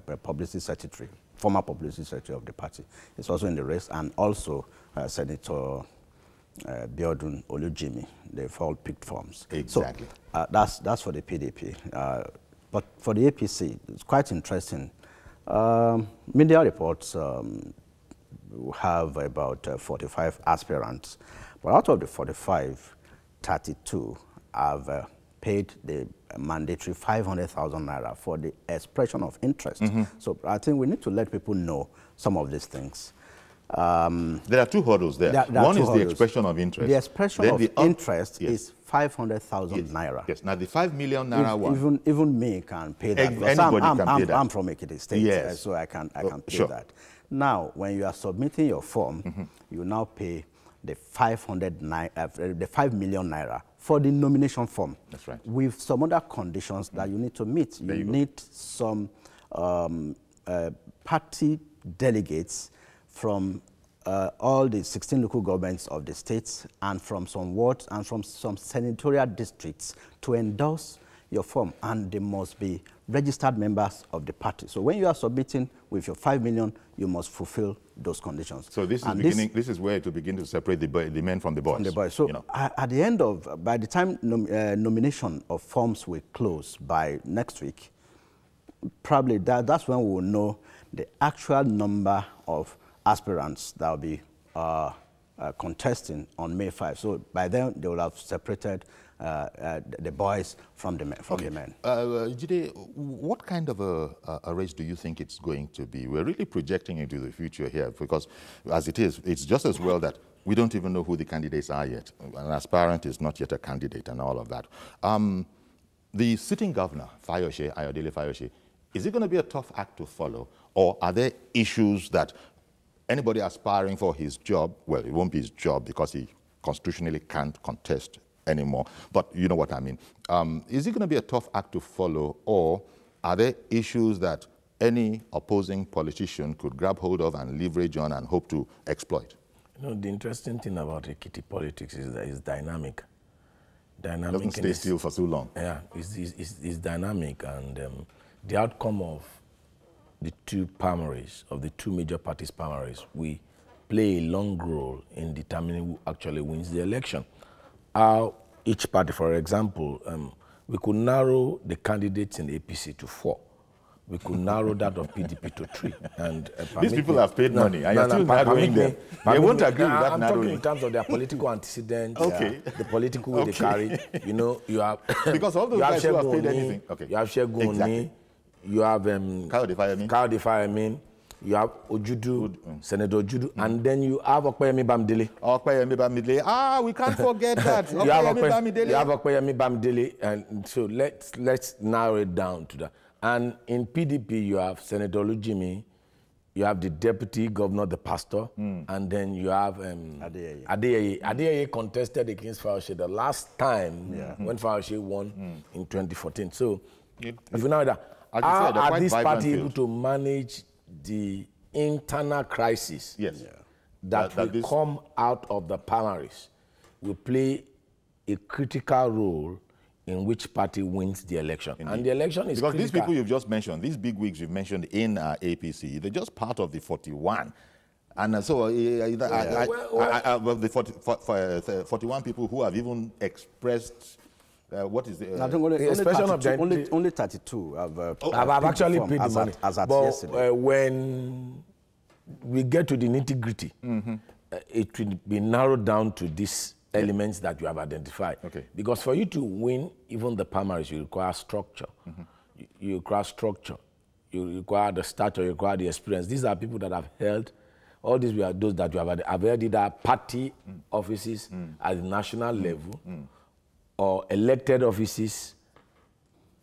publicity secretary, former publicity secretary of the party, is also in the race, and also Senator Biodun Olujimi. They've all picked forms. Exactly. So that's for the PDP. But for the APC, it's quite interesting. Media reports have about 45 aspirants, but out of the 45, 32 have paid the mandatory 500,000 naira for the expression of interest. So I think we need to let people know some of these things. There are two hurdles there. One is the expression of interest. The expression of interest is 500,000 naira. Yes. Now the 5 million naira one. Even me can pay that. Anybody can pay that. I'm from Ekiti State, so I can pay that. Now, when you are submitting your form, you now pay the 5 million naira for the nomination form. That's right. With some other conditions that you need to meet. You need some party delegates from all the 16 local governments of the states and from some wards and from some senatorial districts to endorse your form, and they must be registered members of the party. So when you are submitting with your 5 million, you must fulfill those conditions. So this is this is where to begin to separate the men from the boys. From the boys. So at the end of, by the time nomination of forms will close by next week, probably that's when we will know the actual number of aspirants that will be contesting on May 5. So by then they will have separated the boys from the men. Jide, what kind of a race do you think it's going to be? We're really projecting into the future here, because as it is, it's just as well that we don't even know who the candidates are yet. An aspirant is not yet a candidate and all of that. The sitting governor, Ayodele Fayose, is it going to be a tough act to follow, or are there issues that anybody aspiring for his job, well, it won't be his job because he constitutionally can't contest anymore, but you know what I mean. Is it going to be a tough act to follow, or are there issues that any opposing politician could grab hold of and leverage on and hope to exploit? You know, the interesting thing about Ekiti politics is that it's dynamic. It doesn't stay still for too long. Yeah, it's dynamic, and the outcome of the two primaries, of the two major parties' primaries, we play a long role in determining who actually wins the election. Each party, for example, we could narrow the candidates in the APC to 4. We could narrow that of PDP to 3. And these people have paid money, and you're still narrowing them. They won't agree with that narrowing. I'm talking in terms of their political antecedents, the political way they carry. You know, you have because all those guys who have paid anything. You have Shegoni, you have Kayode Fayemi, you have Ojudu, Senator Ojudu, and then you have Okpeyemi Bamidele. Okpeyemi Bamidele. We can't forget that. You have Okpeyemi Bamidele, and so let's narrow it down to that. And in PDP, you have Senator Olujimi, you have the deputy governor, the pastor, and then you have Adeyeye. Adeyeye contested against Fayose the last time when Fayose won in 2014. So if you know that, how are this party able to manage the internal crisis that will come out of the primaries? Will play a critical role in which party wins the election. Indeed. And the election is because critical. These people you've just mentioned, these big wigs you've mentioned in APC, they're just part of the 41. And so the 41 people who have even expressed what is the only 32 have actually paid the money. As at yesterday. When we get to the nitty-gritty, it will be narrowed down to these elements that you have identified. Because for you to win even the primaries, you require structure. You require structure. You require the stature. You require the experience. These are people that have held, all these were those that you have held either party offices at the national level or elected offices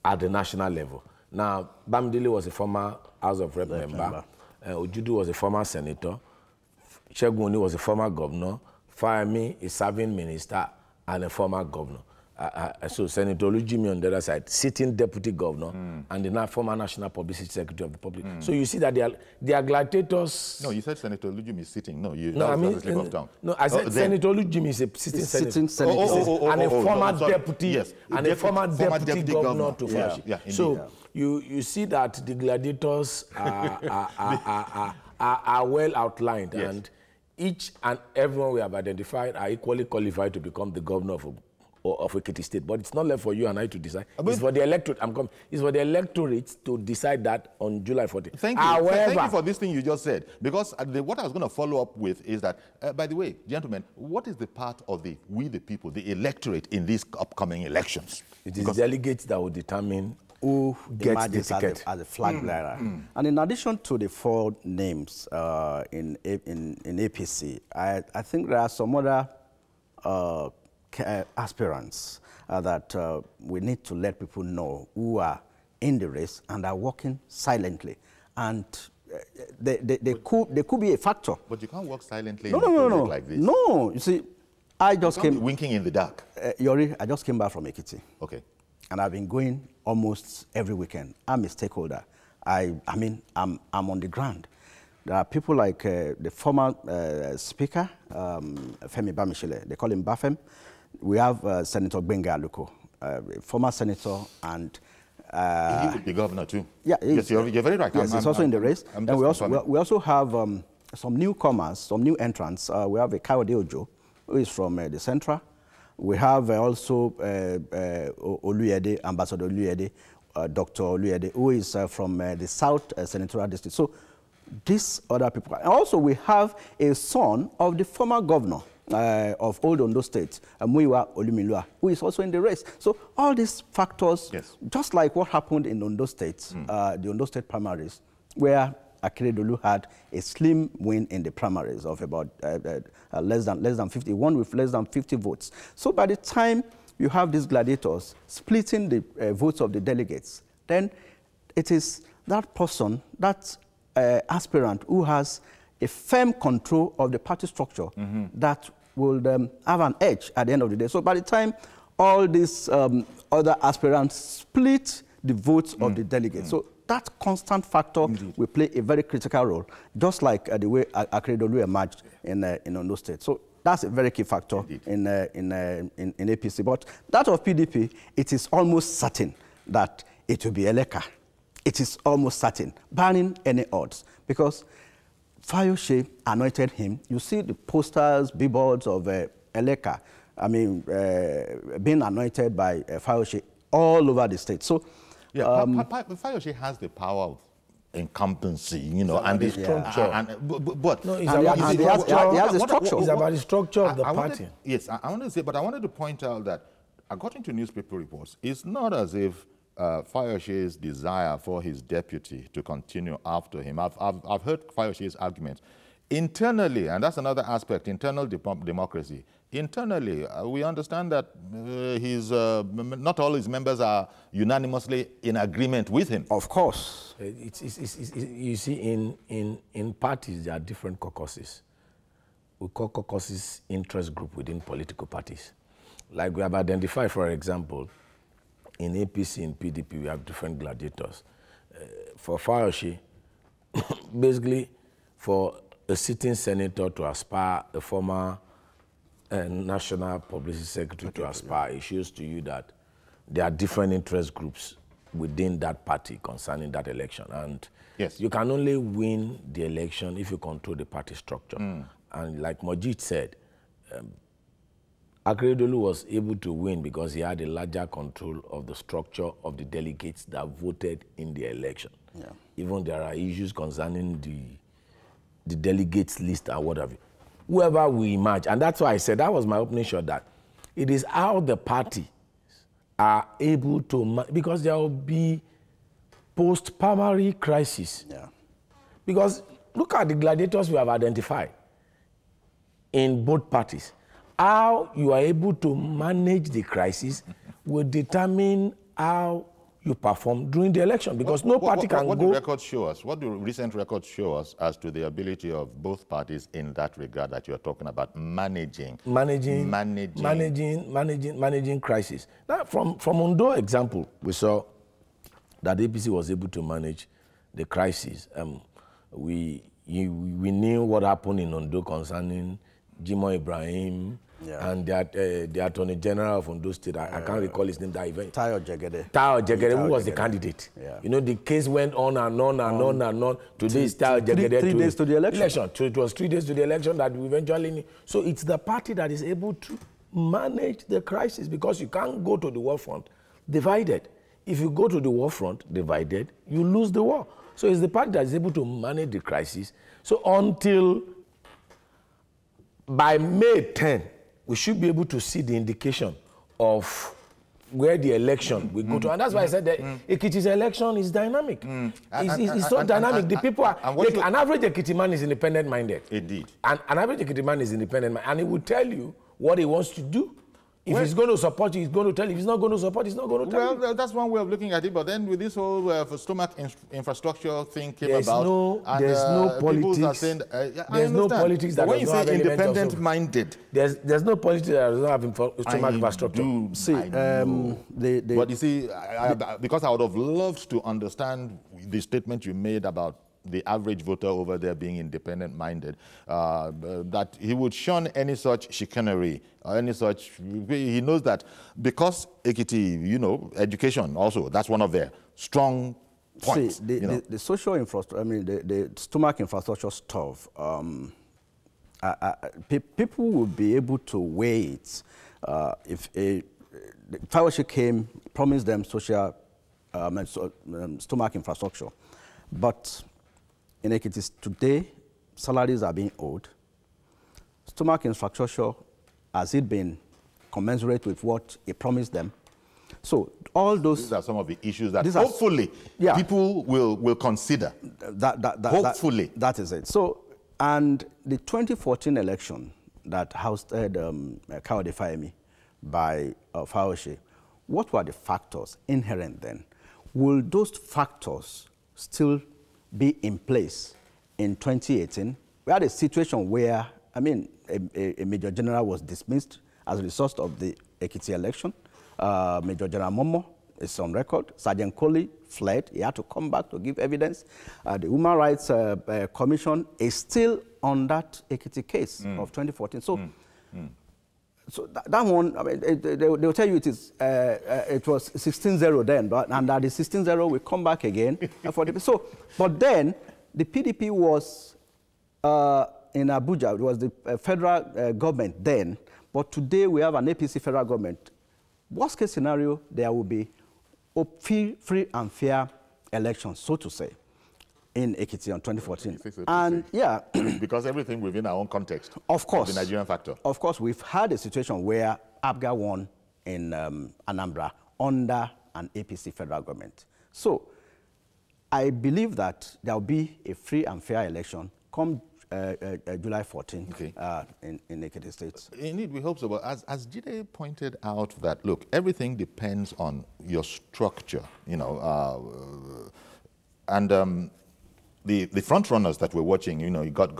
at the national level. Now, Bamidele was a former House of Rep member. Ojudu was a former senator. Shegoni was a former governor. Fayemi is serving minister and a former governor. So Senator Olujimi on the other side, sitting deputy governor, and the now former national publicity secretary of the public. So you see that they are gladiators. No, you said Senator Olujimi is sitting. No, I mean, I said Senator Olujimi is a sitting senator and a former deputy, and a former deputy governor to Fayose. So you see that the gladiators are well outlined, yes. And each and everyone we have identified are equally qualified to become the governor of Ekiti State. But it's not left for you and I to decide. It's for the electorate. It's for the electorate to decide that on July 14th. Thank you. However, thank you for this thing you just said. Because what I was going to follow up with is that, by the way, gentlemen, what is the part of we the people, the electorate in these upcoming elections? It is delegates that will determine who gets the ticket as a flag bearer. And in addition to the 4 names in APC, I think there are some other aspirants that we need to let people know who are in the race and are working silently. And they could be a factor. But you can't work silently no, like this. No, you see, I just came... winking in the dark. Yori, I just came back from Ekiti. Okay. And I've been going almost every weekend. I'm a stakeholder. I mean, I'm on the ground. There are people like the former speaker, Femi Bamishele. They call him Bafem. We have Senator Benga Aluko, former senator, and he would be governor too. Yeah, yes, you're very right. Yes, he's also in the race. And we also have some newcomers, some new entrants. We have a Kayode Ojo, who is from the Central. We have also Oluyede, Ambassador Oluyede, Dr. Oluyede, who is from the South Senatorial District. So these other people. And also we have a son of the former governor of Old Ondo State, Muyiwa Olumilua, who is also in the race. So all these factors, yes. Just like what happened in Ondo State, the Ondo State primaries, where Akeredolu had a slim win in the primaries of about less than 50, won with less than 50 votes. So by the time you have these gladiators splitting the votes of the delegates, then it is that person, that aspirant who has a firm control of the party structure that will have an edge at the end of the day. So by the time all these other aspirants split the votes of the delegates, so that constant factor will play a very critical role, just like the way Akeredolu emerged in Ondo State. So that's a very key factor in APC. But that of PDP, it is almost certain that it will be Eleka. It is almost certain, barring any odds, because Fayose anointed him. You see the posters, billboards of Eleka, I mean, being anointed by Fayose all over the state. So, yeah, Fayose has the power of incumbency, you know, and the structure. But no, he has the structure. It's about the structure of the party. Yes, I wanted to say, but I wanted to point out that, according to newspaper reports, it's not as if Fayose's desire for his deputy to continue after him. I've heard Fayose's argument. Internally, and that's another aspect, internal democracy. Internally, we understand that not all his members are unanimously in agreement with him. Of course. You see, in parties, there are different caucuses. We call caucuses interest group within political parties. Like we have identified, for example, in APC and PDP, we have different gladiators. For Fayose, basically, for a sitting senator to aspire, a former national publicity secretary to aspire, it shows to you that there are different interest groups within that party concerning that election. And yes, you can only win the election if you control the party structure. And like Mojit said, Akeredolu was able to win because he had a larger control of the structure of the delegates that voted in the election. Yeah. Even there are issues concerning the delegates list and what have you. Whoever we emerge, and that's why I said, that was my opening shot, that it is how the party are able to, because there will be post-primary crisis. Yeah. Because look at the gladiators we have identified in both parties. How you are able to manage the crisis will determine how you perform during the election, because no party can go... What do records show us? What do recent records show us as to the ability of both parties in that regard that you're talking about, managing crisis? Now, from Ondo example, we saw that APC was able to manage the crisis. We knew what happened in Ondo concerning Jimoh Ibrahim and the Attorney General of Ondo State, I can't recall his name, that event. Tayo Jegede. Tayo Jegede, who was the candidate. Yeah. You know, the case went on and on and on and on. Today is Tayo Jegede. 3 days to the election. So it was 3 days to the election that we eventually... So it's the party that is able to manage the crisis, because you can't go to the war front divided. If you go to the war front divided, you lose the war. So it's the party that is able to manage the crisis. So until by May 10, we should be able to see the indication of where the election will go to. And that's why I said that Ekiti's election is dynamic. It's so dynamic. The people are... an average Ekiti man is independent-minded. Indeed. An average Ekiti man is independent-minded. And he will tell you what he wants to do. If he's going to support you, he's going to tell you. If he's not going to support, he's not going to tell you. Well, that's one way of looking at it. But then with this whole stomach infrastructure thing came there's about, there's no politics. Are saying, there's no politics that when you say independent-minded, there's no politics that does not have stomach infrastructure. But you see, because I would have loved to understand the statement you made about the average voter over there being independent-minded, that he would shun any such chicanery or any such... He knows that because Ekiti, you know, education also, that's one of their strong points. See, the social infrastructure, I mean, the stomach infrastructure stuff, people will be able to weigh it if a fellowship came, promised them social stomach infrastructure. But in Ekiti today, salaries are being owed. Stomach infrastructure, has it been commensurate with what it promised them? So all those... These are some of the issues that hopefully people will consider. Hopefully. That is it. So, and the 2014 election that housed Kayode Fayemi by Fawoshe, what were the factors inherent then? Will those factors still be in place in 2018? We had a situation where, I mean, a Major General was dismissed as a result of the Ekiti election. Major General Momo is on record. Sergeant Coley fled. He had to come back to give evidence. The Human Rights Commission is still on that Ekiti case of 2014. So, so that one, I mean, they will tell you it was 16-0 then, and that the 16-0 will come back again. So, but then the PDP was in Abuja. It was the federal government then, but today we have an APC federal government. Worst case scenario, there will be free and fair elections, so to say, in Ekiti on 2014. And yeah, because everything within our own context. Of course. The Nigerian factor. Of course, we've had a situation where ABGA won in Anambra under an APC federal government. So I believe that there will be a free and fair election come July 14 in Ekiti State. Indeed, we hope so. But as Jide pointed out that, look, everything depends on your structure, you know, and the front runners that we're watching, you know, you got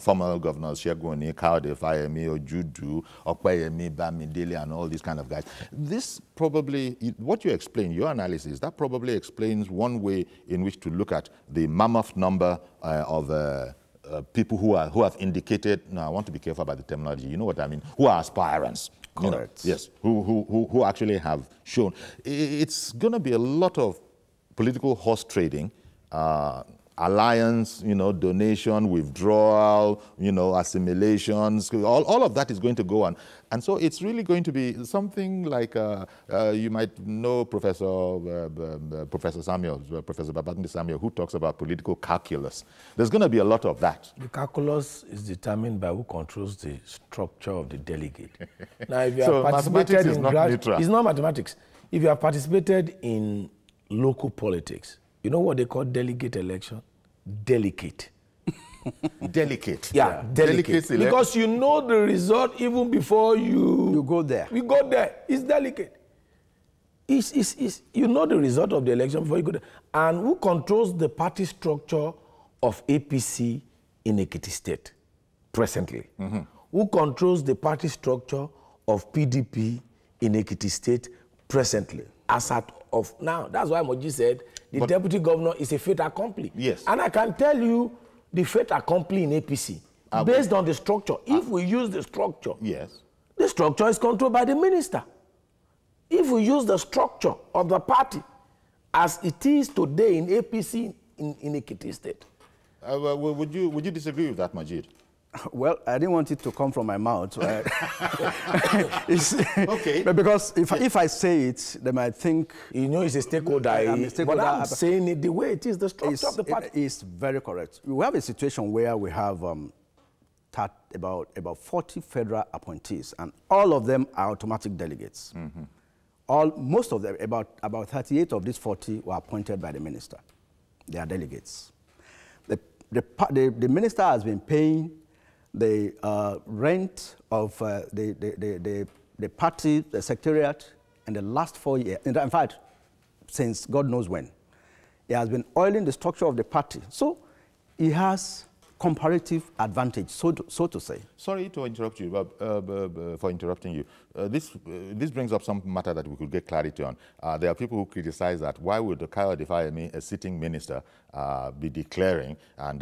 former governors, Shegun, Kayode Fayemi, Ojudu, Okpeyemi, Bamidele, and all these kind of guys. This probably, what you explain, your analysis, that probably explains one way in which to look at the mammoth number of people who have indicated, now I want to be careful about the terminology, you know what I mean, who are aspirants. Correct. You know, yes, who actually have shown. It's going to be a lot of political horse trading, alliance, you know, donation, withdrawal, you know, assimilations, all of that is going to go on. And so it's really going to be something like, you might know Professor Samuel, Professor Babatunde Samuel, who talks about political calculus. There's going to be a lot of that. The calculus is determined by who controls the structure of the delegate. Now, if you so have participated mathematics is not neutral. It's not mathematics. If you have participated in local politics, you know what they call delegate election? Delicate. Delicate. Yeah, delicate. Because you know the result even before you go there. We go there. It's delicate. You know the result of the election before you go there. And who controls the party structure of APC in Ekiti State presently? Who controls the party structure of PDP in Ekiti State presently? As of now. That's why Moji said the deputy governor is a fait accompli. Yes. And I can tell you the fait accompli in APC based on the structure. If we use the structure, yes, The structure is controlled by the minister. If we use the structure of the party as it is today in APC in Ekiti State. Would you disagree with that, Majid? Well, I didn't want it to come from my mouth. Okay. But because if I say it, they might think... You know, it's a stakeholder. But I'm saying it the way it is, the structure of the party. It's very correct. We have a situation where we have about 40 federal appointees, and all of them are automatic delegates. Most of them, about 38 of these 40 were appointed by the minister. They are delegates. The minister has been paying the rent of the party, the secretariat, in the last 4 years. In fact, since God knows when. He has been oiling the structure of the party. So he has comparative advantage, so to say. Sorry to interrupt you, for interrupting you. This brings up some matter that we could get clarity on. There are people who criticize that. Why would Kayode Fayemi, a sitting minister, be declaring? And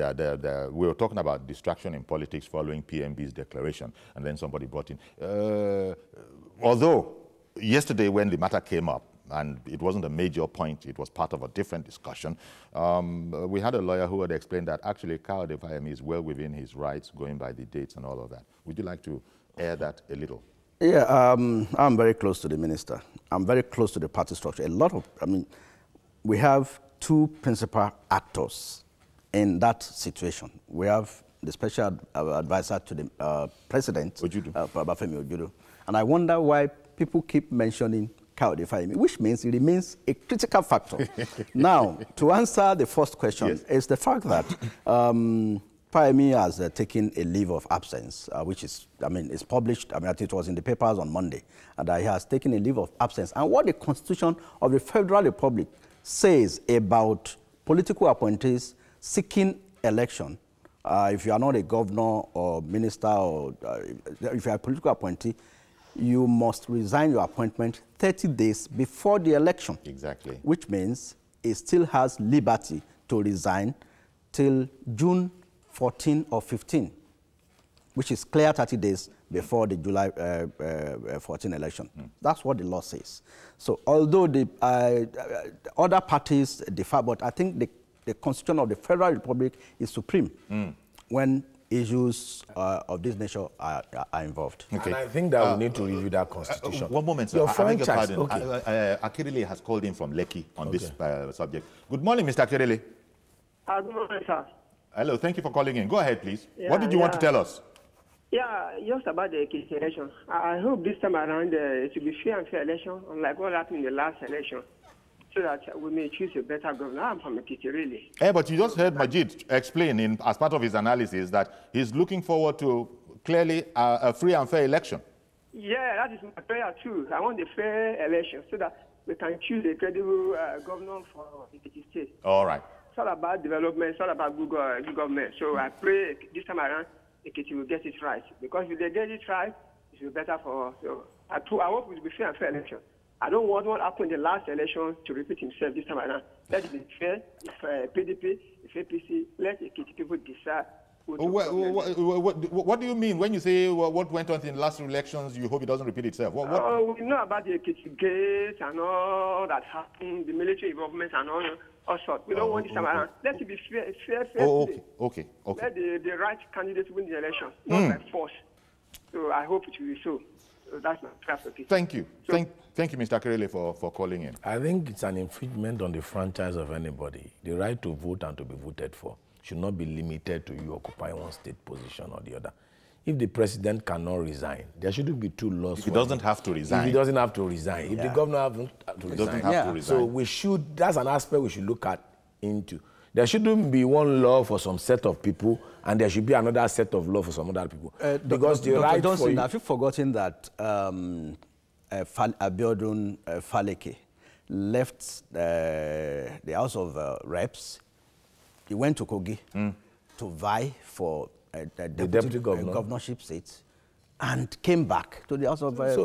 we were talking about distraction in politics following PMB's declaration, and then somebody brought in. Although yesterday when the matter came up, and it wasn't a major point, it was part of a different discussion. We had a lawyer who had explained that actually Kayode Fayemi is well within his rights, going by the dates and all of that. Would you like to air that a little? Yeah, I'm very close to the minister. I'm very close to the party structure. We have two principal actors in that situation. We have the special advisor to the president, Babafemi Ojudu. And I wonder why people keep mentioning Kayode Fayemi, which means it remains a critical factor. Now, to answer the first question, yes, is the fact that Fayemi has taken a leave of absence, which is, it's published. I think it was in the papers on Monday, and he has taken a leave of absence. And what the Constitution of the Federal Republic says about political appointees seeking election, if you are not a governor or minister, or if you are a political appointee, you must resign your appointment 30 days before the election. Exactly. Which means it still has liberty to resign till June 14 or 15, which is clear 30 days before the July 14 election. That's what the law says. So although the other parties differ, but I think the Constitution of the Federal Republic is supreme when issues of this nature are involved. Okay. And I think that we need to review that Constitution. One moment, sir. I beg your pardon. Okay. Akirele has called in from Lekki on this subject. Good morning, Mr. Akirele. Good morning, sir. Hello, thank you for calling in. Go ahead, please. What did you want to tell us? Yeah, just about the Ekiti election. I hope this time around it will be fair and fair election, unlike what happened in the last election, so that we may choose a better governor. I'm from Ekiti, really. But you just heard Majid explain as part of his analysis that he's looking forward to clearly a free and fair election. Yeah, that is my prayer too. I want a fair election so that we can choose a credible governor for Ekiti State. All right. It's all about development. It's all about good government. So I pray this time around Ekiti will get it right. Because if they get it right, it will be better for us. So I hope it will be fair and fair election. I don't want what happened in the last election to repeat himself this time around. Let it be fair. If PDP, if APC, let Ekiti people decide. What do you mean when you say what went on in the last elections, you hope it doesn't repeat itself? We know about the Ekiti gate and all that happened, the military involvement and all sorts. We don't want this time around. Let it be fair. Okay. Let the right candidate win the election, not by force. So I hope it will be so. So that's my clarification. Thank you. So, thank you, Mr. Akirele, for calling in. I think it's an infringement on the franchise of anybody. The right to vote and to be voted for should not be limited to you occupying one state position or the other. If the president cannot resign, there shouldn't be two laws. If he doesn't have to resign. If he doesn't have to resign. If the governor doesn't have to resign. So that's an aspect we should look into. There shouldn't be one law for some set of people, and there should be another set of law for some other people. Because the right for you... Have you forgotten that Abiodun Faleke left the House of Reps? He went to Kogi to vie for the deputy governorship seat, and came back to the House of Reps.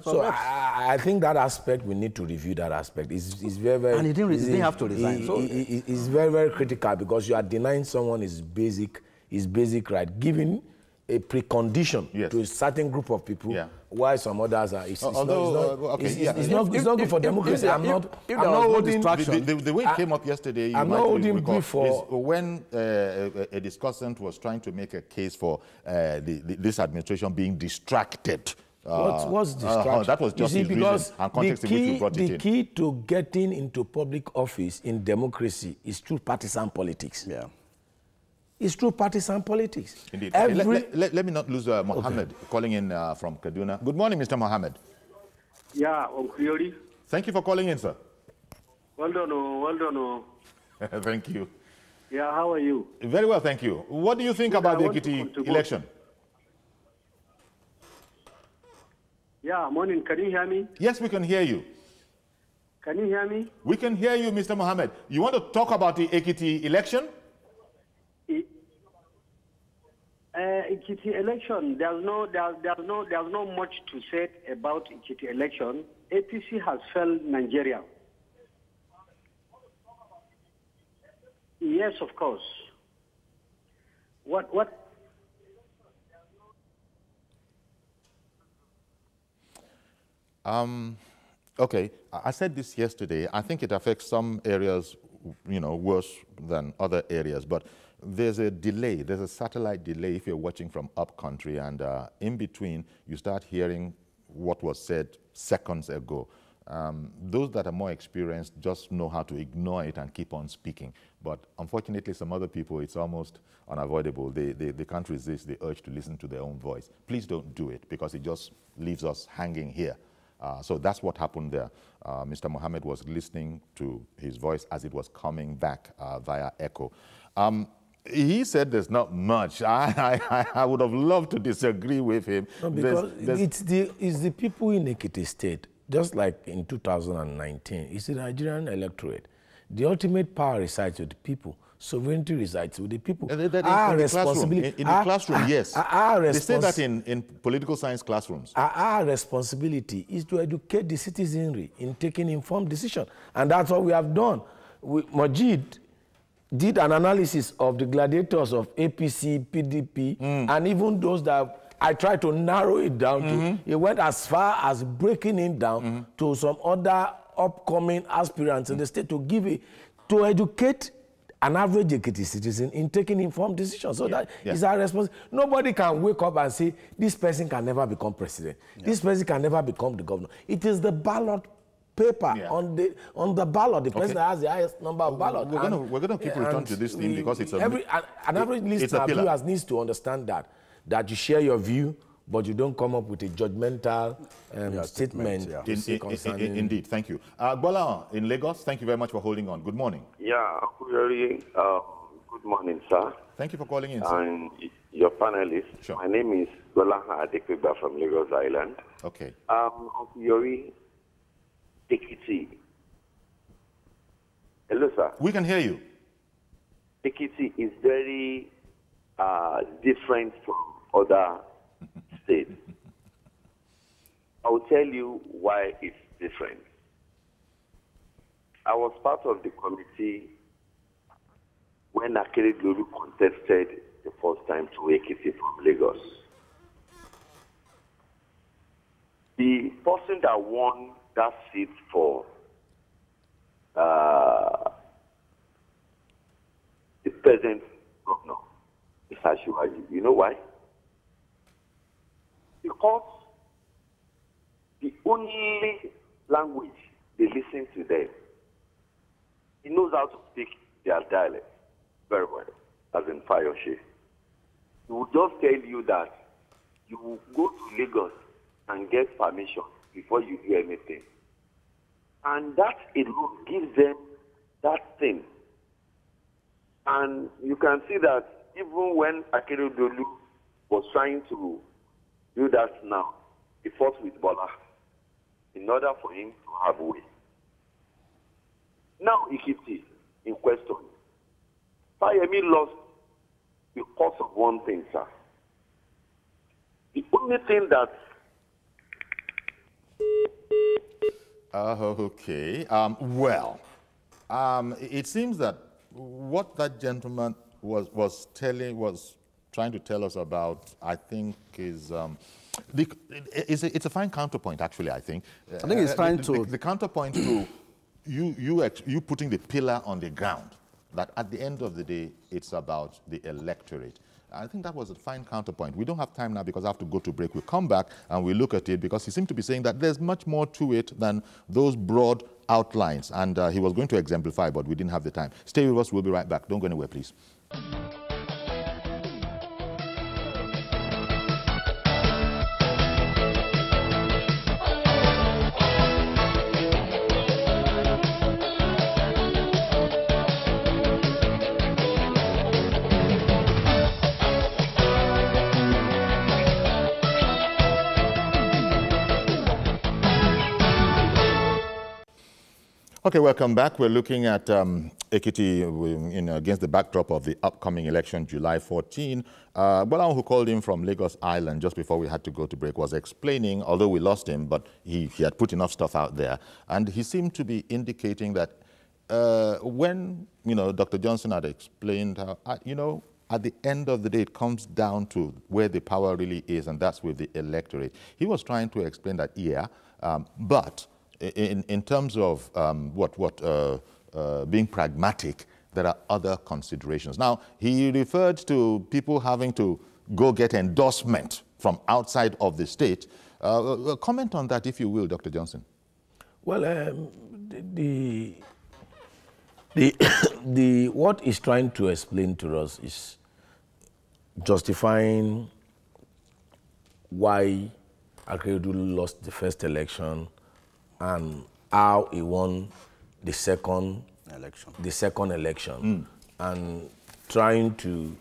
I think that aspect, we need to review that aspect. It's very, very... And he didn't have to resign. It's very, very critical, because you are denying someone his basic right, giving a precondition to a certain group of people, while some others are. It's not good for democracy. I'm not holding the way it came up yesterday. I'm not holding brief for when a discussant was trying to make a case for this administration being distracted. What's distraction? That was just his reason and context in which we brought it in. The key to getting into public office in democracy is through partisan politics. Yeah. It's through partisan politics. Indeed. Let me not lose Mohammed calling in from Kaduna. Good morning, Mr. Mohammed. Yeah, Yori. Thank you for calling in, sir. Well done. Thank you. Yeah, how are you? Very well, thank you. What do you think about the Ekiti election? Yeah, morning. Can you hear me? Yes, we can hear you. Can you hear me? We can hear you, Mr. Mohammed. You want to talk about the Ekiti election? Ekiti election. There's no much to say about Ekiti election. APC has failed Nigeria. Yes, of course. What? Okay, I said this yesterday. I think it affects some areas, worse than other areas, but there's a delay. There's a satellite delay if you're watching from upcountry, and in between, you start hearing what was said seconds ago. Those that are more experienced just know how to ignore it and keep on speaking. But unfortunately, some other people, it's almost unavoidable. They can't resist the urge to listen to their own voice. Please don't do it, because it just leaves us hanging here. So that's what happened there. Mr. Mohammed was listening to his voice as it was coming back via echo. He said there's not much. I would have loved to disagree with him. No, because it's the people in Ekiti State, just like in 2019, it's the Nigerian electorate. The ultimate power resides with the people. Sovereignty resides with the people. Our responsibility. In the classroom, yes. They say that in political science classrooms. Our responsibility is to educate the citizenry in taking informed decisions. And that's what we have done. Majid did an analysis of the gladiators of APC, PDP, and even those that I tried to narrow it down to. He went as far as breaking it down to some other upcoming aspirants in the state to educate an average Ekiti citizen in taking informed decisions. So that is our responsibility. Nobody can wake up and say, this person can never become president. This person can never become the governor. It is the ballot paper on the ballot, the person that has the highest number of ballots. We're going to keep returning to this thing because it's an average listener of viewers needs to understand that you share your view, but you don't come up with a judgmental statement. Indeed, thank you. Bola in Lagos, thank you very much for holding on. Good morning. Yeah, good morning, sir. Thank you for calling in, sir. And your panelists. Sure. My name is Bola Adekweba from Lagos Island. Okay. Yori, Ekiti. Hello, sir. We can hear you. Ekiti is very different from other states. I will tell you why it's different. I was part of the committee when Akeredolu contested the first time to Ekiti from Lagos. The person that won that seat for the present governor is Ashiwaji. You know why? Because the only language they listen to them, he knows how to speak their dialect very well, as in Fayoshe. He will just tell you that you will go to Lagos and get permission before you do anything. And that alone gives them that thing. And you can see that even when Akeredolu was trying to do that now, he fought with Bola in order for him to have a way. Now Ekiti in question. Fayemi lost because of one thing, sir. The only thing that... Okay. It seems that what that gentleman was trying to tell us about, I think, is it's a fine counterpoint, actually, I think. I think it's trying to... The counterpoint to you putting the pillar on the ground, that at the end of the day, it's about the electorate. I think that was a fine counterpoint. We don't have time now because I have to go to break. We'll come back and we'll look at it because he seemed to be saying that there's much more to it than those broad outlines. And he was going to exemplify, but we didn't have the time. Stay with us. We'll be right back. Don't go anywhere, please. Okay, welcome back. We're looking at Ekiti against the backdrop of the upcoming election, July 14. Bola, who called in from Lagos Island just before we had to go to break, was explaining, although we lost him, but he had put enough stuff out there. And he seemed to be indicating that when, Dr. Johnson had explained how, at the end of the day, it comes down to where the power really is, and that's with the electorate. He was trying to explain that, but in terms of being pragmatic, there are other considerations. Now, he referred to people having to go get endorsement from outside of the state. Comment on that, if you will, Dr. Johnson. Well, what he's trying to explain to us is justifying why Akeredolu lost the first election and how he won the second election, and trying to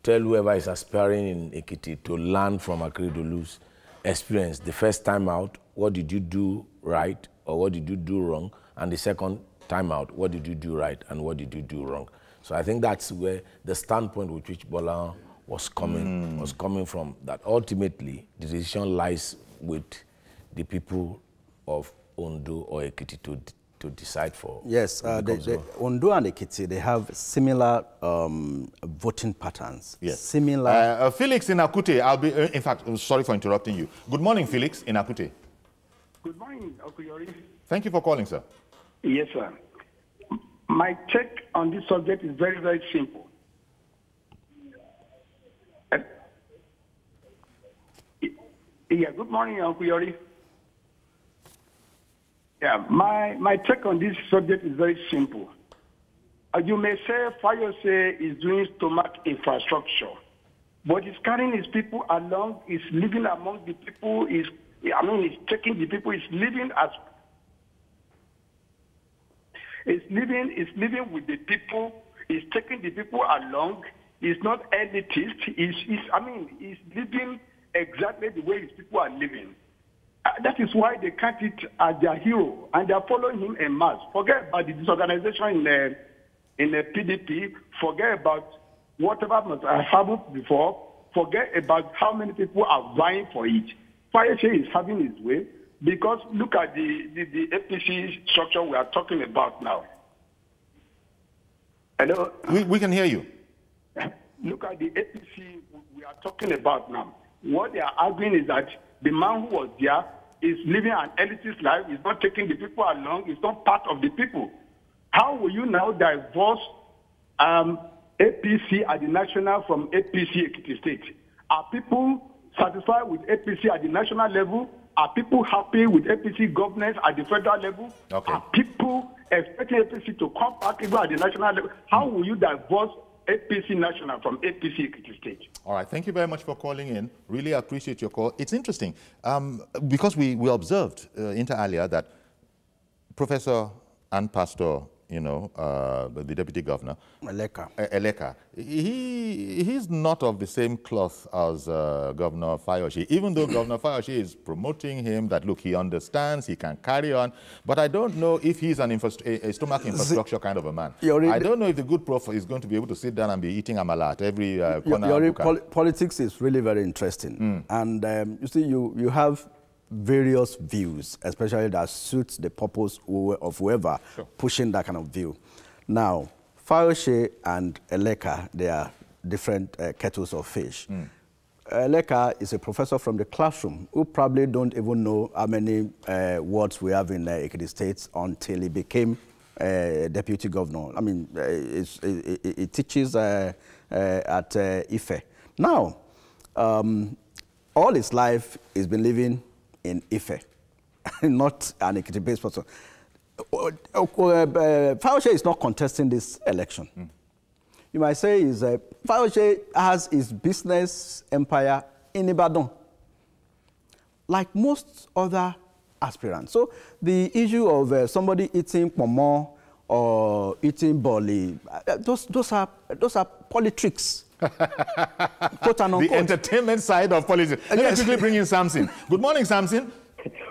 tell whoever is aspiring in Ekiti to learn from Akeredolu's experience. The first time out, what did you do right or what did you do wrong? And the second time out, what did you do right and what did you do wrong? So I think that's where the standpoint with which Bola was coming from, that ultimately the decision lies with the people of Ondo or Ekiti to decide for. Yes, Ondo and Ekiti, they have similar voting patterns. Yes. Similar. Felix in Akute, I'll be, in fact, sorry for interrupting you. Good morning, Felix in Akute. Good morning, Okuyori. Thank you for calling, sir. Yes, sir. My take on this subject is very, very simple. Good morning, Okuyori. Yeah, my take on this subject is very simple. You may say Fayose is doing stomach infrastructure, but he's carrying his people along, he's living among the people, he's taking the people, he's living with the people, he's taking the people along, he's not elitist, he's living exactly the way his people are living. That is why they count it as their hero, and they are following him en masse. Forget about the disorganization in the PDP. Forget about whatever must have happened before. Forget about how many people are vying for it. Fayose is having his way because look at the APC structure we are talking about now. Hello? We can hear you. Look at the APC we are talking about now. What they are arguing is that the man who was there is living an elitist life, is not taking the people along, is not part of the people. How will you now divorce APC at the national from APC Ekiti State? Are people satisfied with APC at the national level? Are people happy with APC governance at the federal level? Okay. Are people expecting APC to come back even at the national level? How will you divorce APC national from APC Ekiti State? All right, thank you very much for calling in. Really appreciate your call. It's interesting because we observed inter alia that Professor and Pastor, the Deputy Governor, Eleka, he's not of the same cloth as Governor Fayose, even though Governor Fayose is promoting him that, look, he understands, he can carry on, but I don't know if he's a stomach infrastructure kind of a man. I don't know if the good prof is going to be able to sit down and be eating amala at every corner. Politics is really very interesting. And you see, you have various views, especially that suits the purpose of whoever pushing that kind of view. Now, Fayose and Eleka, they are different kettles of fish. Leka is a professor from the classroom who probably don't even know how many wards we have in Ekiti State until he became deputy governor. I mean, he teaches at Ife. Now, all his life he's been living in Ife, not an Ekiti-based person. Fayose is not contesting this election. You might say Fayose has his business empire in Ibadan, like most other aspirants. So the issue of somebody eating pomo or eating boli, those are politics. Quote and unquote. The entertainment side of politics. Let me quickly bring in Samson. Good morning, Samson.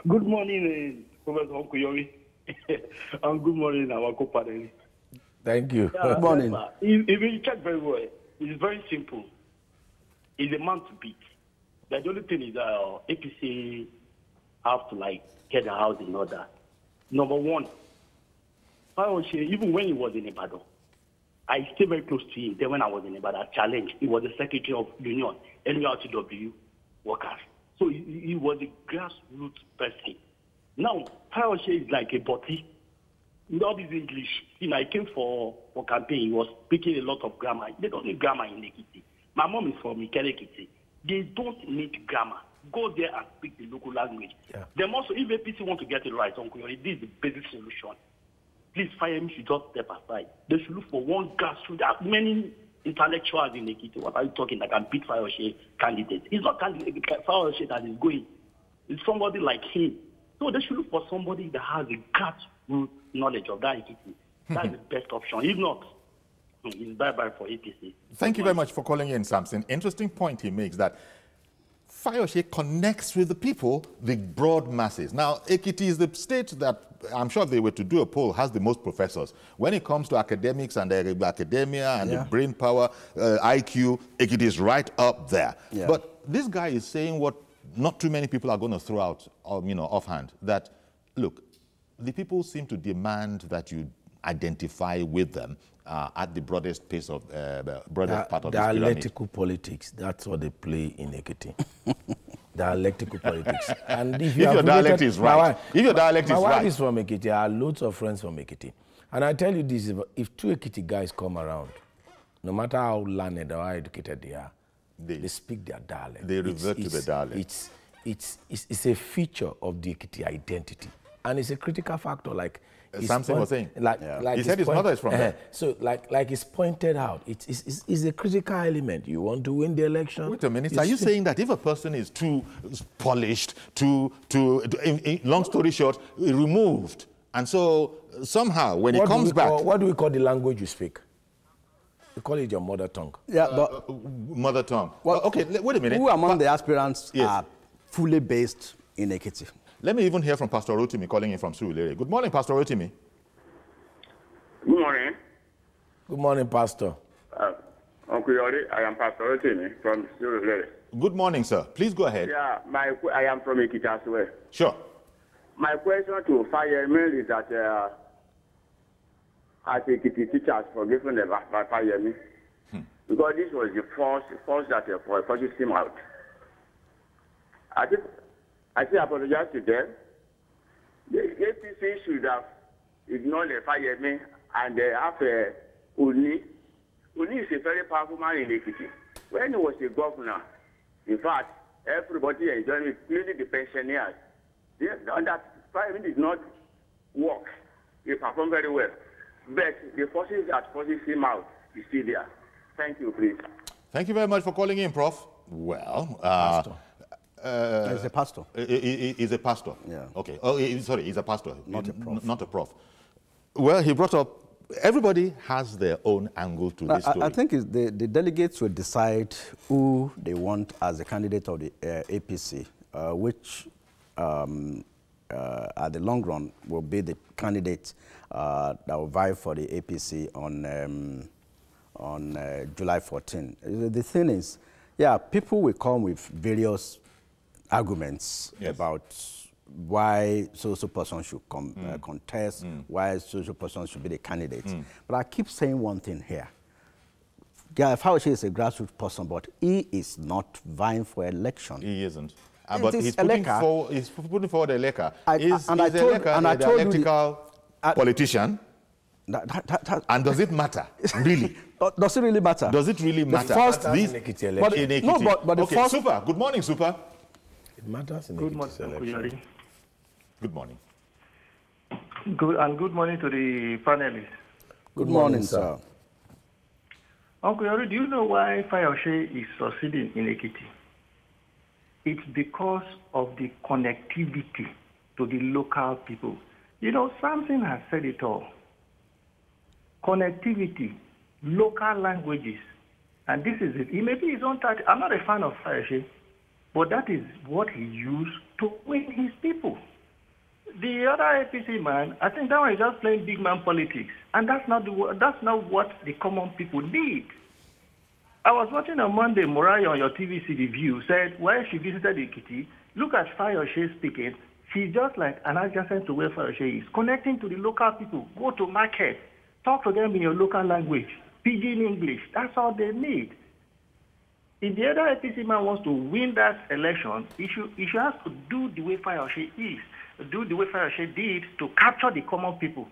Good morning, Professor Onkuyori. And good morning, our co-partner. Thank you. Yeah, Good morning. If you check very well, it's very simple. It's a man to beat. The only thing is APC have to get the house in order. Number one, even when he was in Ibadan, I stayed very close to him. Then when I was in Ibadan, challenge. He was the secretary of Union, NURTW workers. So he was a grassroots person. Now, Fayose is like a body. All this English. I came for campaign. He was speaking a lot of grammar. They don't need grammar in Ekiti. My mom is from Ekiti. They don't need grammar. Go there and speak the local language. Yeah. Then also, if APC want to get it right, Uncle Yori, this is the basic solution. Please, Fayemi should just step aside. They should look for one grassroots. There are many intellectuals in Ekiti. What are you talking that can beat Fayose candidates? It's not Fayose that is going. It's somebody like him. So they should look for somebody that has a grassroots knowledge of that Ekiti. That's the best option. If not, it's bye-bye for APC. Thank you very much for calling in, Samson. Interesting point he makes that Fayose connects with the people, the broad masses. Now, Ekiti is the state that, I'm sure if they were to do a poll, has the most professors. When it comes to academics and academia and the brain power, IQ, Ekiti is right up there. Yeah. But this guy is saying what not too many people are going to throw out, offhand, that, look, the people seem to demand that you identify with them at the broadest pace of broadest part of the pyramid. Dialectical politics, that's what they play in Ekiti. Dialectical politics. And if your dialect is right, my wife is from Ekiti. I have loads of friends from Ekiti. And I tell you this, if two Ekiti guys come around, no matter how learned or how educated they are, they speak their dialect. They revert to the dialect. It's a feature of the Ekiti identity. And it's a critical factor, like Samson was saying. He said his mother is from there. So, like it's pointed out, it's a critical element. You want to win the election. Wait a minute. Are you saying that if a person is too polished, long story short, removed, and so somehow when he comes back, what do we call the language you speak? We call it your mother tongue. Yeah, but mother tongue. Well, okay. Wait a minute. Who among the aspirants are fully based in Ekiti? Let me even hear from Pastor Rotimi calling in from Surulere. Good morning, Pastor Rotimi. Good morning. Good morning, Pastor. Uncle Yori, I am Pastor Rotimi from Surulere. Good morning, sir. Please go ahead. Yeah, I am from Ekiti as well. Sure. My question to Fayemi is that as Ekiti teachers for giving the Fayemi, because this was the first that first came out. I apologize to them. The APC should have ignored the Fayemi and have Uni. Uni is a very powerful man in Ekiti. When he was a governor, in fact, everybody enjoyed it, including the pensioners. That Fayemi did not work. He performed very well. But the forces that forces him out is still there. Thank you, please. Thank you very much for calling in, Prof. Well, he's a pastor. He's a pastor. Yeah. Okay. Oh, sorry, he's a pastor. Not a prof. Not a prof. Well, he brought up, everybody has their own angle to this story. I think the delegates will decide who they want as a candidate of the APC, which at the long run will be the candidate that will vie for the APC on July 14. The thing is, people will come with various arguments about why social person should contest, why social person should be the candidate. But I keep saying one thing here. Fauci is a grassroots person, but he is not vying for election. He isn't. But he's putting forward a Eleka. Is a dialectical politician? And does it matter, really? Does it really matter? Does it really matter? In Ekiti election. Okay, Super. Good morning, Super. It matters in Good Ekiti morning, election. Good morning. Good morning to the panelists. Good morning, sir. Uncle Yori, do you know why Fayoshe is succeeding in Ekiti? It's because of the connectivity to the local people. You know, Samson has said it all. Connectivity, local languages, and this is it. He may be his own target. I'm not a fan of Fayoshe, but that is what he used to win his people. The other APC man, I think that one is just playing big man politics, and that's not what the common people need. I was watching on Monday, Morai on your TVC review said when she visited Ekiti, look at Fayoshe speaking. She's just like an adjacent to where Fayoshe is, connecting to the local people. Go to market, talk to them in your local language, pidgin English. That's all they need. If the other APC man wants to win that election, he should have to do the way Fayoshe is. Do the way Fayoshe did to capture the common people.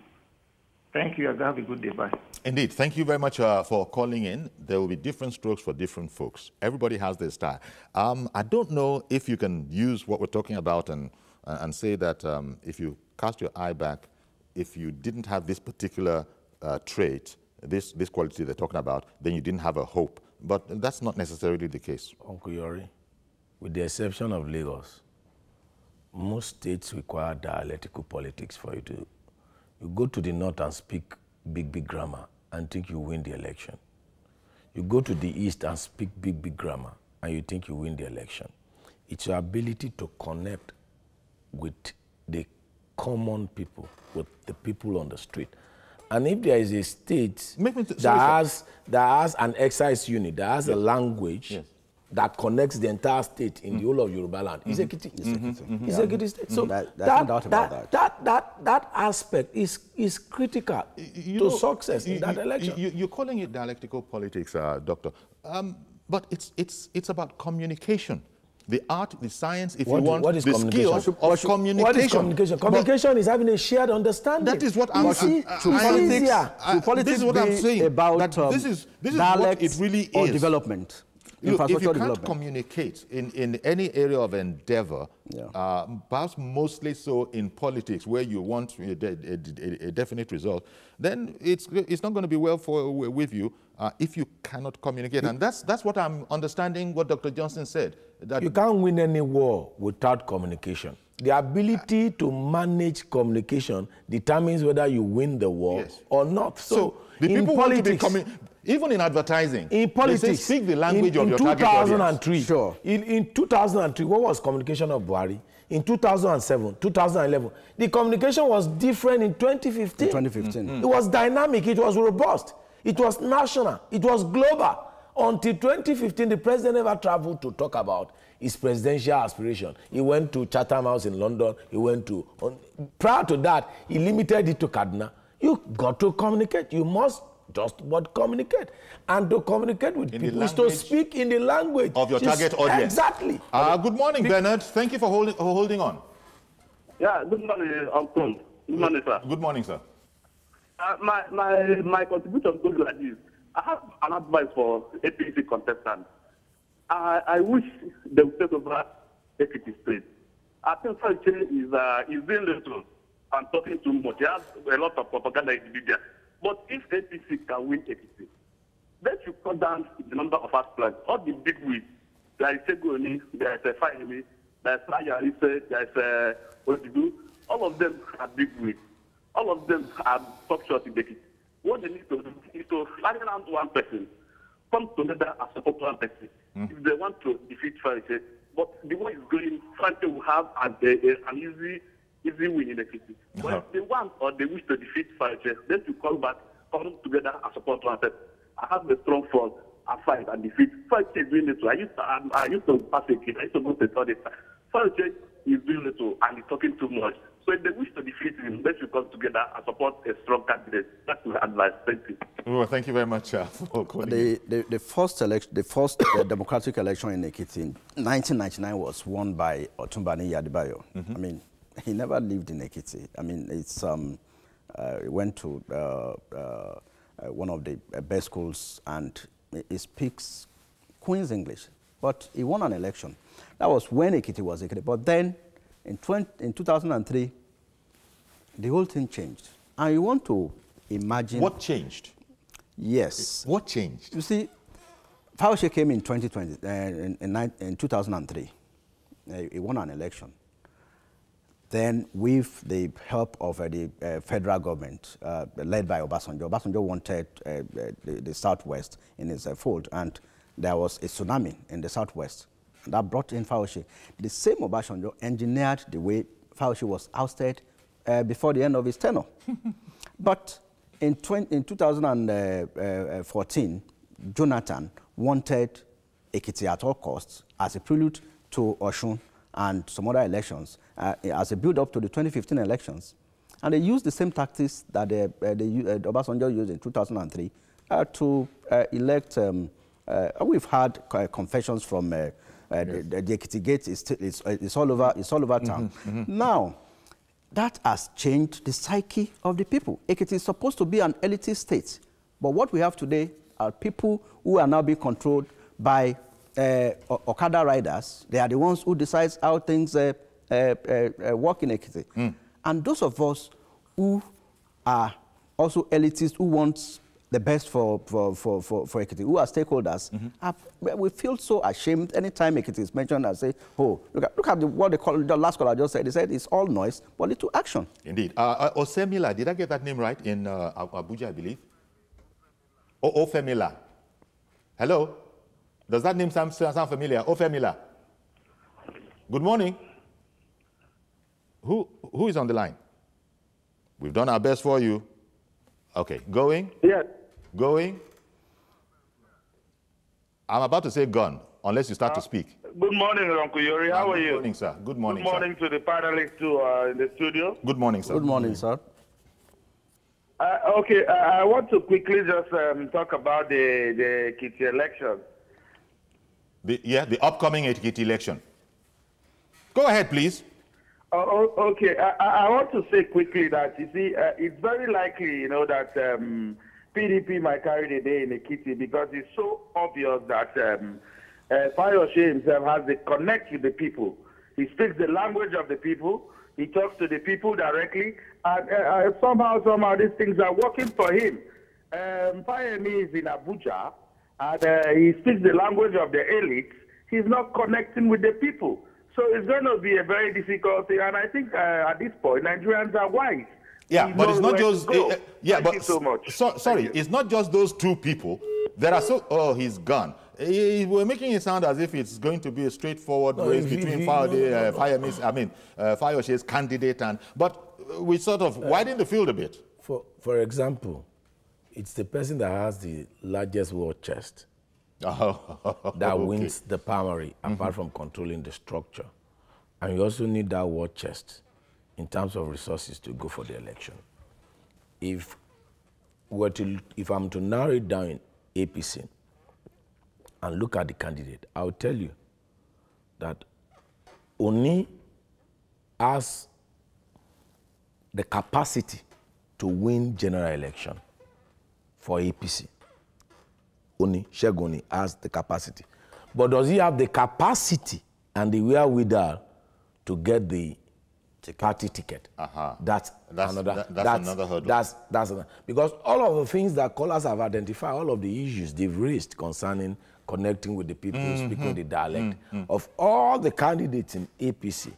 Thank you. Have a good day. Bye. Indeed. Thank you very much for calling in. There will be different strokes for different folks. Everybody has their style. I don't know if you can use what we're talking about and say that if you cast your eye back, if you didn't have this particular trait, this quality they're talking about, then you didn't have a hope. But that's not necessarily the case. Uncle Yori, with the exception of Lagos, most states require dialectical politics for you to. You go to the north and speak big grammar and think you win the election. You go to the east and speak big grammar and you think you win the election. It's your ability to connect with the common people, with the people on the street. And if there is a state that has an excise unit, that has a language, that connects the entire state in the whole of Yoruba land. It's Ekiti. It's Ekiti state. So that aspect is critical to success in that election. You're calling it dialectical politics, Doctor. But it's about communication. The art, the science, if you want, the skills of communication. What is communication? Communication is having a shared understanding. That is what I'm saying. This is what I'm saying. About this is what it really is. Or development. Look, if you can't communicate in any area of endeavor, perhaps mostly so in politics, where you want a definite result, then it's not going to be well with you if you cannot communicate. And that's what I'm understanding what Dr. Johnson said. That you can't win any war without communication. The ability to manage communication determines whether you win the war or not. So the people want to be even in advertising, in politics, they say speak the language of your target audience. Sure. In 2003, what was communication of Buhari? In 2007, 2011, the communication was different in 2015. It was dynamic, it was robust, it was national, it was global. Until 2015, the president never traveled to talk about his presidential aspiration. He went to Chatham House in London. He went to, prior to that, he limited it to Kaduna. You got to communicate. You must just but communicate. And to communicate with people is to speak in the language of your target audience. Exactly. Good morning, Bernard. Thank you for holding on. Yeah, good morning, Uncle. Good morning, sir. Good morning, sir. My contribution goes like this. I have an advice for APC contestants. I wish they would take over Ekiti State. I think Fayoshe is doing little and talking too much. He has a lot of propaganda in the media. But if APC can win Ekiti, they should cut down the number of aspirants. All the big wigs, there is Segoni, there is Fayemi, there is Ayarise, there is Odidu. All of them are big wigs. All of them are top shots in Ekiti. What they need to do is to rally around one person, come together and support one person. If they want to defeat Fayoshe, but the way it's going, Fayoshe will have an easy win in Ekiti. But if they want or they wish to defeat Fayoshe, they should come together and support one person. I have a strong front and fight and defeat. Fayoshe is doing it. I used to pass a kid. I used to go to the study. Fayoshe he's doing little and he's talking too much. So if they wish to defeat him, let's come together and support a strong candidate. That's my advice. Thank you. Well, thank you very much for calling. The first democratic election in Ekiti in 1999 was won by Otumbani Yadibayo. I mean, he never lived in Ekiti. I mean, it's he went to one of the best schools, and he speaks Queen's English. But he won an election. That was when Ekiti was Ekiti. But then, in 2003, the whole thing changed. And you want to imagine... What changed? Yes. What changed? You see, Fauci came in 2003. He won an election. Then, with the help of the federal government, led by Obasanjo wanted the Southwest in his fold, and there was a tsunami in the Southwest. That brought in Fauci. The same Obasanjo engineered the way Fauci was ousted before the end of his tenure. But in 2014, Jonathan wanted Ekiti at all costs as a prelude to Osun and some other elections, as a build-up to the 2015 elections. And they used the same tactics that Obasanjo used in 2003 to elect. We've had confessions from the Ekiti Gate. It's all over town. Now, that has changed the psyche of the people. Ekiti is supposed to be an elitist state, but what we have today are people who are now being controlled by Okada riders. They are the ones who decide how things work in Ekiti. And those of us who are also elitists, who want the best for Ekiti, who are stakeholders, we feel so ashamed anytime Ekiti is mentioned and say, oh, look at what they call, the last caller just said. They said it's all noise, but little action. Indeed. Osemila, did I get that name right? In Abuja, I believe. Ofemila. Hello? Does that name sound familiar? Ofemila. Good morning. Who is on the line? We've done our best for you. Okay, going? Yes. Going? I'm about to say gone, unless you start to speak. Good morning, Uncle Yori. How are you? Good morning, sir. Good morning, Good morning to the panelists too in the studio. Good morning, sir. Good morning, sir. Okay, I want to quickly just talk about the Ekiti election. The upcoming Ekiti election. Go ahead, please. Okay, I want to say quickly that, you see, it's very likely, that PDP might carry the day in Ekiti because it's so obvious that Fayose himself has the connect with the people. He speaks the language of the people. He talks to the people directly. And somehow these things are working for him. Fayose is in Abuja, and he speaks the language of the elites. He's not connecting with the people. So it's going to be a very difficult thing. And I think at this point, Nigerians are wise. Yeah, but it's not just... Thank you so much. Sorry, it's not just those two people. There are oh, he's gone. We're making it sound as if it's going to be a straightforward race between Fayose's candidate and... But we sort of widen the field a bit. For example, it's the person that has the largest war chest that wins the primary, apart from controlling the structure. And you also need that war chest in terms of resources to go for the election. If I'm to narrow it down in APC and look at the candidate, I'll tell you that Oni has the capacity to win general election for APC. Shegoni has the capacity. But does he have the capacity and the wherewithal to get the party ticket? That's another hurdle. That's another. Because all of the things that callers have identified, all of the issues they've raised concerning connecting with the people, speaking the dialect, of all the candidates in APC,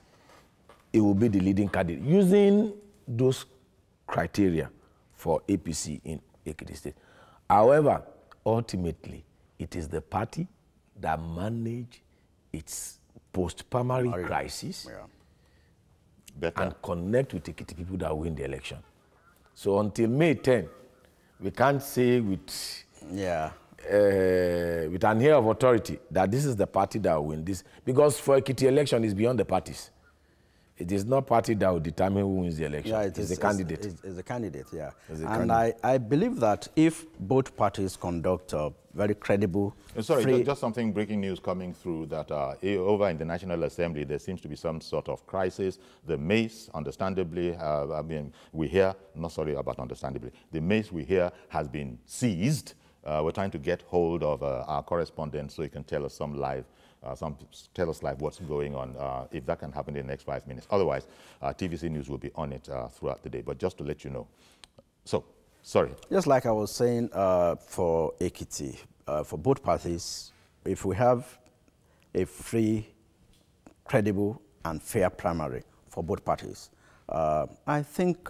it will be the leading candidate, using those criteria for APC in Ekiti State. However, ultimately, it is the party that manage its post-primary crisis and connect with Ekiti people that win the election. So until May 10, we can't say with an air of authority that this is the party that will win this. Because for Ekiti election, it's beyond the parties. It is not party that will determine who wins the election. Yeah, it's the candidate. It's the candidate, yeah. And I believe that if both parties conduct a very credible... Sorry, just something, breaking news coming through that over in the National Assembly, there seems to be some sort of crisis. The mace, understandably, I mean, we hear, not sorry about understandably, the mace we hear has been seized. We're trying to get hold of our correspondent so he can tell us tell us live what's going on, if that can happen in the next 5 minutes. Otherwise, TVC News will be on it throughout the day. But just to let you know. So, sorry. Just like I was saying for Ekiti, for both parties, if we have a free, credible, and fair primary for both parties, I think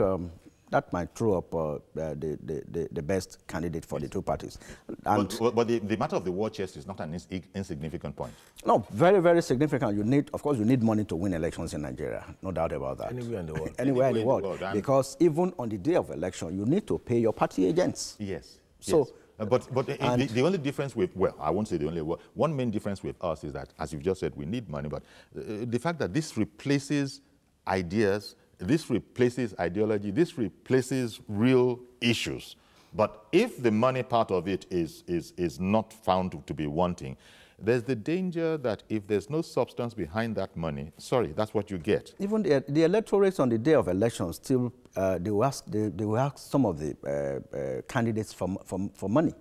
that might throw up the best candidate for the two parties. And but the matter of the war chest is not an insignificant point. No, very, very significant. You need, of course, you need money to win elections in Nigeria. No doubt about that. Anywhere in the world. Anywhere in the world. Because even on the day of election, you need to pay your party agents. Yes. So, yes. But the only difference with, well, I won't say the only one. One main difference with us is that, as you've just said, we need money. But the fact that this replaces ideas, this replaces ideology, this replaces real issues. But if the money part of it is not found to be wanting, there's the danger that if there's no substance behind that money, sorry, that's what you get. Even the electorates on the day of elections still, they will ask some of the candidates for money.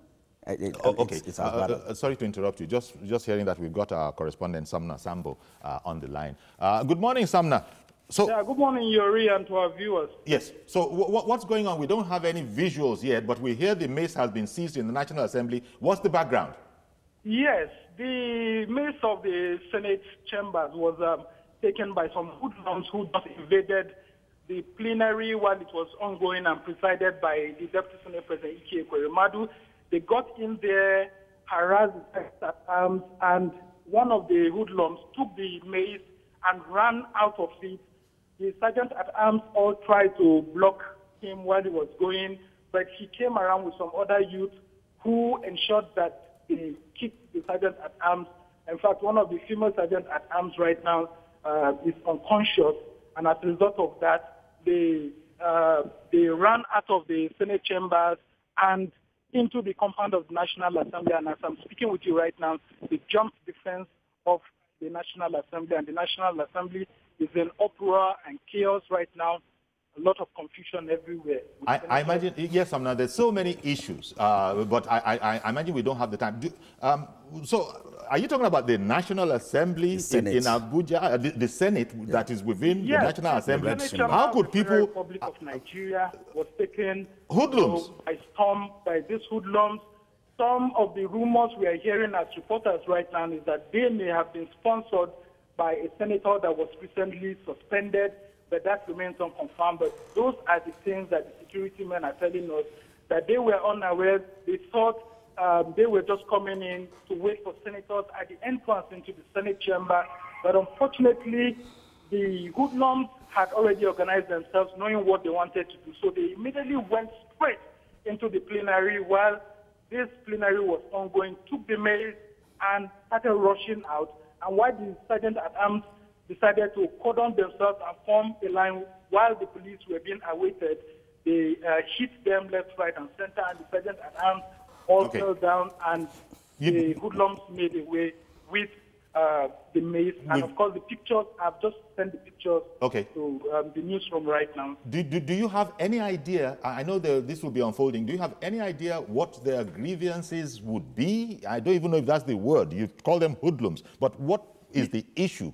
Okay. Sorry to interrupt you. Just hearing that we've got our correspondent, Samna Sambo, on the line. Good morning, Samna. So, yeah, good morning, Yuri, and to our viewers. Yes. So what's going on? We don't have any visuals yet, but we hear the mace has been seized in the National Assembly. What's the background? Yes, the mace of the Senate chambers was taken by some hoodlums who just invaded the plenary while it was ongoing and presided by the Deputy Senate President Ike Ekweremadu. They got in there, harassed at arms, and one of the hoodlums took the mace and ran out of it. The sergeant-at-arms all tried to block him while he was going, but he came around with some other youth who ensured that they kicked the sergeant-at-arms. In fact, one of the female sergeant-at-arms right now is unconscious, and as a result of that, they ran out of the Senate chambers and into the compound of the National Assembly. And as I'm speaking with you right now, they jumped the fence of the National Assembly, and the National Assembly is in uproar and chaos right now. A lot of confusion everywhere. I imagine, yes, Amna, there's so many issues, but I imagine we don't have the time. So, are you talking about the National Assembly in Abuja, the Senate that is within the National Assembly? How could people... The Republic of Nigeria was taken hoodlums by storm by these hoodlums. Some of the rumors we are hearing as reporters right now is that they may have been sponsored by a senator that was recently suspended, but that remains unconfirmed. But those are the things that the security men are telling us, that they were unaware. They thought they were just coming in to wait for senators at the entrance into the Senate chamber. But unfortunately, the hoodlums had already organized themselves, knowing what they wanted to do. So they immediately went straight into the plenary while this plenary was ongoing, took the mail and started rushing out. And while the sergeant-at-arms decided to cordon themselves and form a line while the police were being awaited, they hit them left, right, and center, and the sergeant-at-arms all fell down, and the hoodlums made away with the mace. And of course, the pictures, I've just sent the pictures to the newsroom right now. Do you have any idea, I know this will be unfolding, do you have any idea what their grievances would be? I don't even know if that's the word. You call them hoodlums, but what is the issue?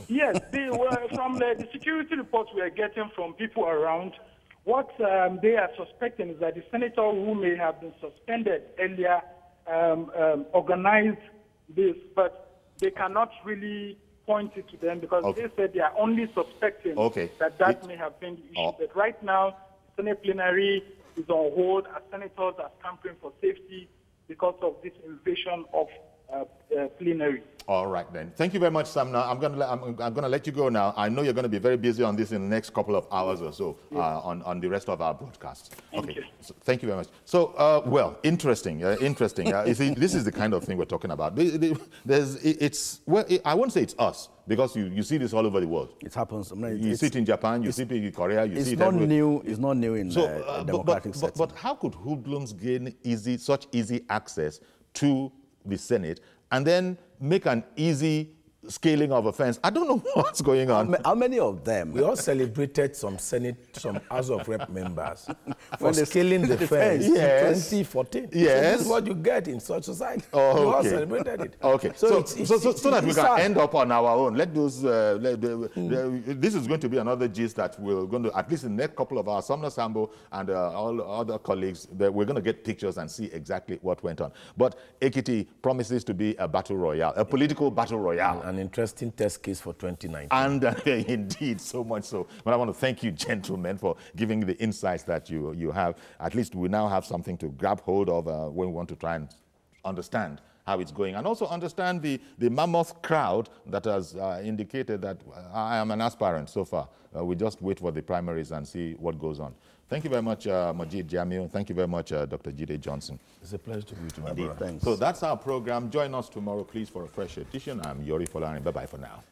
Yes, they were from the security reports we are getting from people around. What they are suspecting is that the senator who may have been suspended earlier organized this, but they cannot really point it to them because they said they are only suspecting that may have been the issue. But right now, the Senate plenary is on hold as senators are scampering for safety because of this invasion of plenary. All right then. Thank you very much, Sam. Now I'm gonna let you go now. I know you're going to be very busy on this in the next couple of hours or so on the rest of our broadcasts. Thank you. So, thank you very much. So well, interesting. You see, this is the kind of thing we're talking about. I won't say it's us because you see this all over the world. It happens. I mean, you see it in Japan. You see it in Korea. You see it not everywhere. new. It's not new in democratic setting. But how could hoodlums gain such easy access to the Senate and then make an easy scaling of offense? I don't know what's going on. How many of them? We all celebrated some House of Rep members for scaling the fence in 2014. Yes. So this is what you get in such society. Oh, we all okay. celebrated it. Okay. So that we can end up on our own. Let those. This is going to be another gist that we're going to, at least in the next couple of hours, Sumner Sambo and all other colleagues, that we're going to get pictures and see exactly what went on. But Ekiti promises to be a battle royale, a political battle royale. An interesting test case for 2019. And indeed, so much so. But I want to thank you, gentlemen, for giving the insights that you have. At least we now have something to grab hold of when we want to try and understand how it's going, and also understand the mammoth crowd that has indicated that I am an aspirant so far. We just wait for the primaries and see what goes on. Thank you very much, Majid Jamil. Thank you very much, Dr. Jide Johnson. It's a pleasure to be with you, my brother. Thanks. So that's our program. Join us tomorrow, please, for a fresh edition. I'm Yori Folani. Bye-bye for now.